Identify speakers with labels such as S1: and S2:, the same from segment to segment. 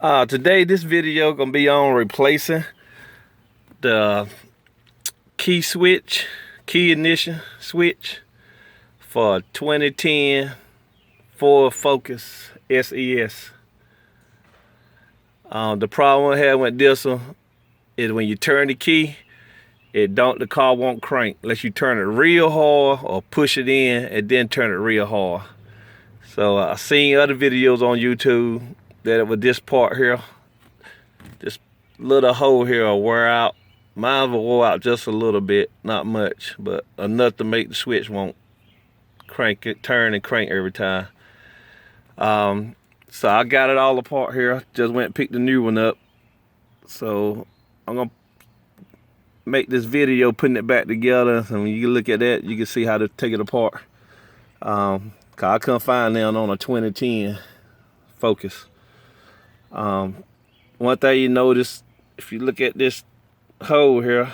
S1: Today this video gonna be on replacing the key ignition switch for 2010 Ford Focus SES. The problem I had with this one is when you turn the key, the car won't crank unless you turn it real hard or push it in and then turn it real hard. So I've seen other videos on YouTube that with this part here, this little hole here will wear out. Mine will wear out just a little bit, not much, but enough to make the switch won't crank it, turn and crank every time. So I got it all apart here. Just went and picked the new one up. So I'm gonna make this video putting it back together, and when you look at that, you can see how to take it apart. Cause I couldn't find them on a 2010 Focus. One thing you notice, if you look at this hole here,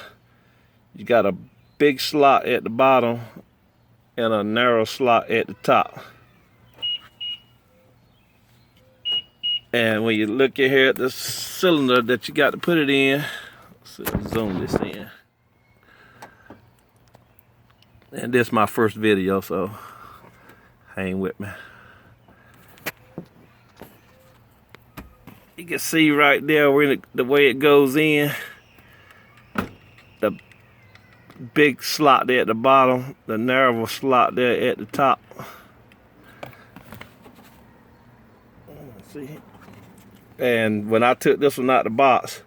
S1: you got a big slot at the bottom and a narrow slot at the top. And when you look at here at the cylinder that you got to put it in, let's zoom this in. And this is my first video, so hang with me. You can see right there where the way it goes in, the big slot there at the bottom, the narrow slot there at the top. Let's see. And when I took this one out the box,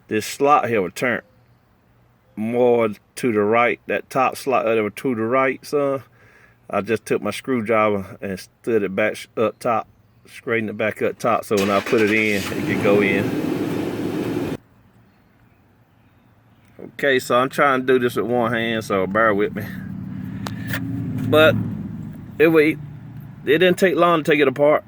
S1: this slot here would turn more to the right. That top slot over to the right, son. I just took my screwdriver and stood it back up top, straightened it back up top, so when I put it in, it could go in. Okay, so I'm trying to do this with one hand, so bear with me. But it didn't take long to take it apart.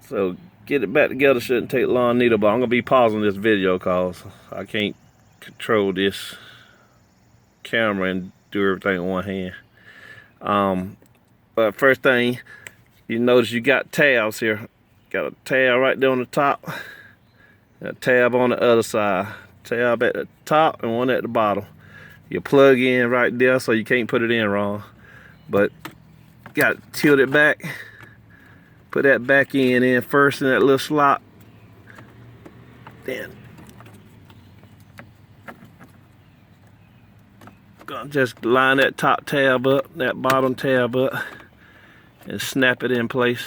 S1: So get it back together shouldn't take long neither, but I'm gonna be pausing this video cause I can't control this camera and do everything with one hand. But first thing, you notice you got tabs here. Got a tab right there on the top, and a tab on the other side. Tab at the top and one at the bottom. You plug in right there so you can't put it in wrong. But got to tilt it back. Put that back in first in that little slot. Then gonna just line that top tab up, that bottom tab up, and snap it in place.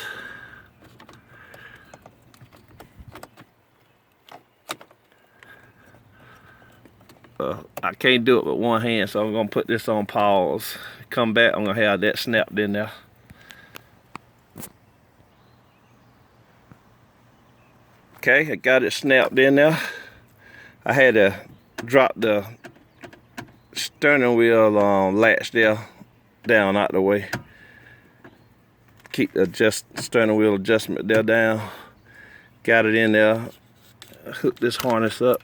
S1: I can't do it with one hand, so I'm gonna put this on pause. Come back, I'm gonna have that snapped in there. Okay, I got it snapped in there. I had to drop the steering wheel latch there down out the way. Keep the steering wheel adjustment there down. Got it in there. Hook this harness up.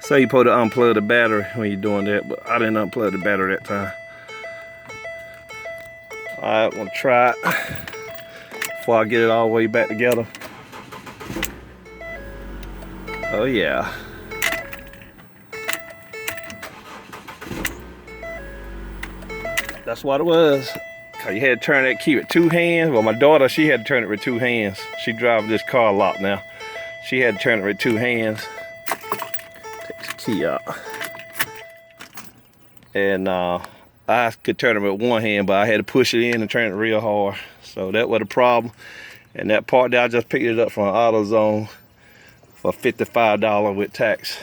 S1: So you supposed to unplug the battery when you're doing that, but I didn't unplug the battery that time. Alright, I'm gonna try it before I get it all the way back together. Oh yeah. That's what it was. Cause you had to turn that key with two hands. Well, my daughter, she had to turn it with two hands. She drives this car a lot now. She had to turn it with two hands. Key out, and I could turn it with one hand, but I had to push it in and turn it real hard. So that was a problem. And that part there, I just picked it up from AutoZone for $55 with tax.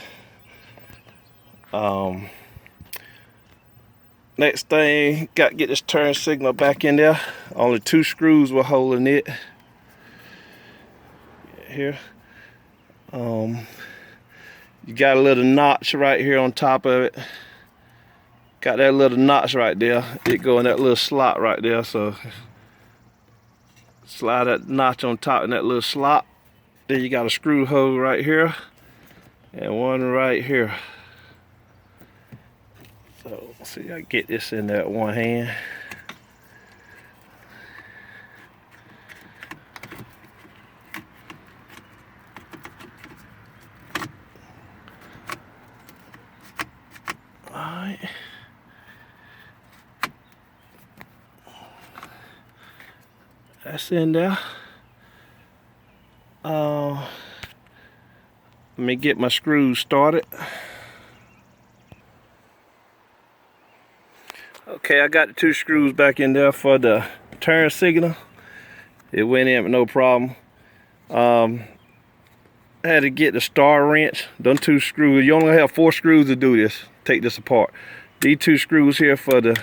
S1: Next thing, got to get this turn signal back in there. Only 2 screws were holding it here. You got a little notch right here on top of it. Got that little notch right there. It go in that little slot right there. So slide that notch on top in that little slot. Then you got a screw hole right here and one right here. So see, I get this in there with one hand. All right. That's in there. Let me get my screws started. Okay, I got the 2 screws back in there for the turn signal. It went in with no problem. I had to get the star wrench. Them 2 screws. You only have 4 screws to do this. Take this apart. These 2 screws here for the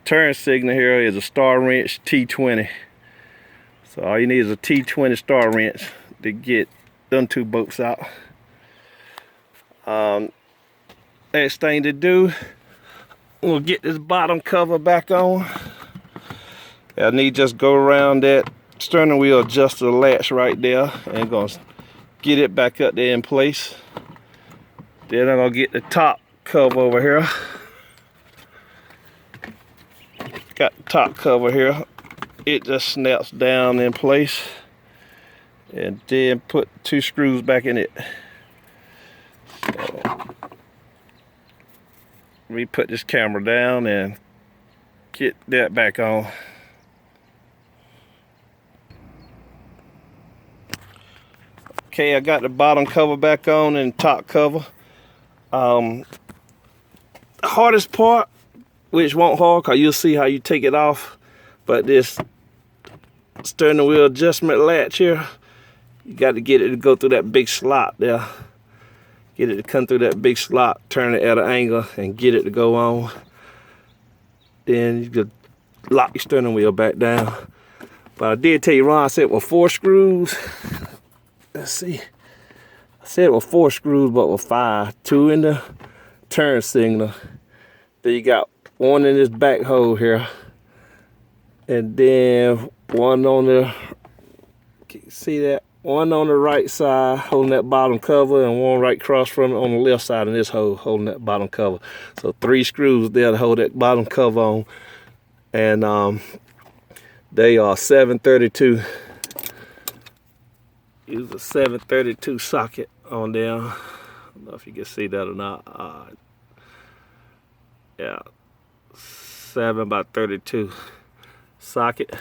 S1: turn signal here is a star wrench T20. So all you need is a T20 star wrench to get them 2 bolts out. Next thing to do, we'll get this bottom cover back on. I need to just go around that steering wheel adjuster latch right there and gonna get it back up there in place. Then I'm gonna get the top cover over here. Got the top cover here. It just snaps down in place. And then put 2 screws back in it. So, let me put this camera down and get that back on. Okay, I got the bottom cover back on and top cover. The hardest part, which won't hard, cause you'll see how you take it off, but this steering wheel adjustment latch here, you got to get it to go through that big slot there. Get it to come through that big slot, turn it at an angle, and get it to go on. Then you can lock your steering wheel back down. But I did tell you, Ron, I said with 4 screws. Let's see. I said with 4 screws, but with 5. 2 in the turn signal. Then you got 1 in this back hole here. And then 1 on the, can you see that? 1 on the right side holding that bottom cover, and 1 right across from it on the left side in this hole holding that bottom cover. So 3 screws there to hold that bottom cover on. And they are 732. Use a 732 socket on there. I don't know if you can see that or not. Yeah, 7x32 socket.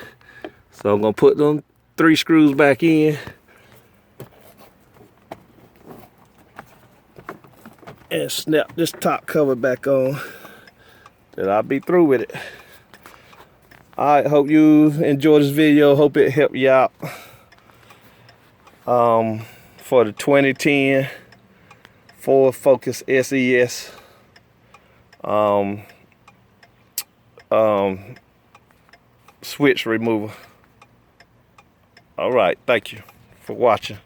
S1: So I'm gonna put them 3 screws back in and snap this top cover back on. Then I'll be through with it. Alright, hope you enjoyed this video. Hope it helped you out. For the 2010 Ford Focus SES. Switch remover. Alright, thank you for watching.